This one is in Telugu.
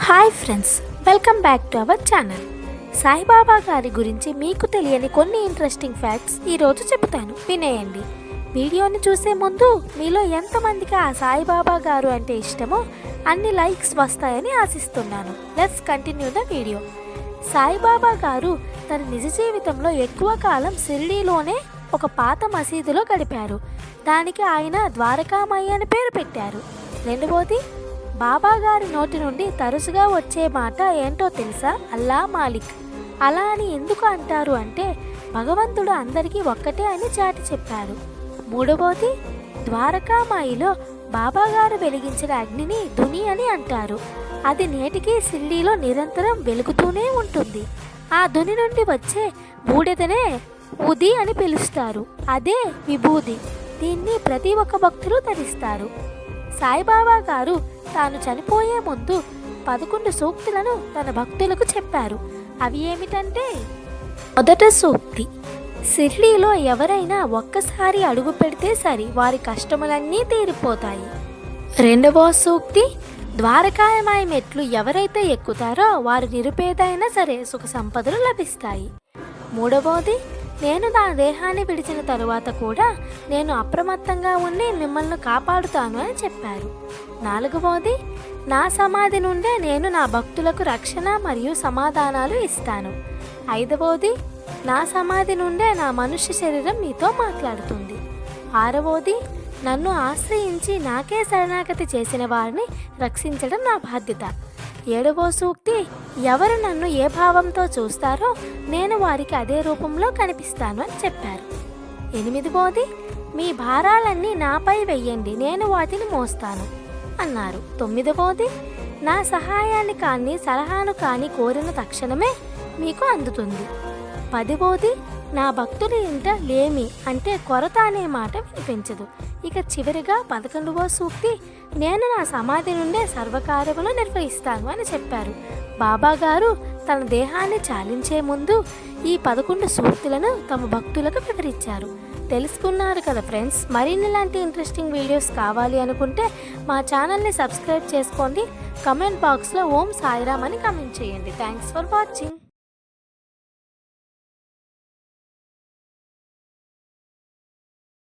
Hi friends, welcome back to our channel. Saibaba గారి గురించి మీకు తెలియని కొన్ని ఇంట్రెస్టింగ్ ఫ్యాక్ట్స్ ఈరోజు చెబుతాను, వినేయండి. వీడియోని చూసే ముందు మీలో ఎంతమందికి ఆ సాయిబాబా గారు అంటే ఇష్టమో అన్ని లైక్స్ వస్తాయని ఆశిస్తున్నాను. Let's continue the video. Saibaba గారు తన నిజ జీవితంలో ఎక్కువ కాలం షిరిడీలోనే ఒక పాత మసీదులో గడిపారు. దానికి ఆయన ద్వారకామయ్య అని పేరు పెట్టారు. రెండవది, బాబా గారి నోటి నుండి తరచుగా వచ్చే మాట ఏంటో తెలుసా? అల్లా మాలిక్. అలా అని ఎందుకు అంటారు అంటే భగవంతుడు అందరికీ ఒక్కటే అని చాటి చెప్పారు. మూడవది, ద్వారకామాయిలో బాబా గారు వెలిగించిన అగ్నిని ధుని అని అంటారు. అది నేటికి షిరిడీలో నిరంతరం వెలుగుతూనే ఉంటుంది. ఆ ధుని నుండి వచ్చే బూడిదనే ఊది అని పిలుస్తారు. అదే విభూది. దీన్ని ప్రతి ఒక్క భక్తులు ధరిస్తారు. సాయిబాబా గారు తాను చనిపోయే ముందు 11 సూక్తులను తన భక్తులకు చెప్పారు. అవి ఏమిటంటే, మొదట సూక్తి, షిరిడీలో ఎవరైనా ఒక్కసారి అడుగు పెడితే సరి, వారి కష్టములన్నీ తీరిపోతాయి. రెండవ సూక్తి, ద్వారకామాయ మెట్లు ఎవరైతే ఎక్కుతారో వారు నిరుపేదైనా సరే సుఖ సంపదలు లభిస్తాయి. మూడవది, నేను నా దేహాన్ని విడిచిన తరువాత కూడా నేను అప్రమత్తంగా ఉండి మిమ్మల్ని కాపాడుతాను అని చెప్పారు. నాలుగవది, నా సమాధి నుండే నేను నా భక్తులకు రక్షణ మరియు సమాధానాలు ఇస్తాను. ఐదవది, నా సమాధి నుండే నా మనుష్య శరీరం మీతో మాట్లాడుతుంది. ఆరవది, నన్ను ఆశ్రయించి నాకే శరణాగతి చేసిన వారిని రక్షించడం నా బాధ్యత. ఏడవ సూక్తి, ఎవరు నన్ను ఏ భావంతో చూస్తారో నేను వారికి అదే రూపంలో కనిపిస్తాను అని చెప్పారు. ఎనిమిదవది, మీ భారాలన్నీ నాపై వెయ్యండి, నేను వాటిని మోస్తాను అన్నారు. తొమ్మిదవది, నా సహాయాన్ని కానీ సలహాను కానీ కోరిన తక్షణమే మీకు అందుతుంది. పదవది, నా భక్తుల ఇంట లేమి అంటే కొరత అనే మాట వినిపించదు. ఇక చివరిగా 11వ సూక్తి, నేను నా సమాధి నుండే సర్వకార్యములు నిర్వహిస్తాను అని చెప్పారు. బాబా గారు తన దేహాన్ని చాలించే ముందు ఈ 11 సూక్తులను తమ భక్తులకు వివరించారు. తెలుసుకున్నారు కదా ఫ్రెండ్స్. మరిన్ని ఇలాంటి ఇంట్రెస్టింగ్ వీడియోస్ కావాలి అనుకుంటే మా ఛానల్ని సబ్స్క్రైబ్ చేసుకోండి. కమెంట్ బాక్స్లో ఓం సాయిరామ్ అని కమెంట్ చేయండి. Thanks for watching.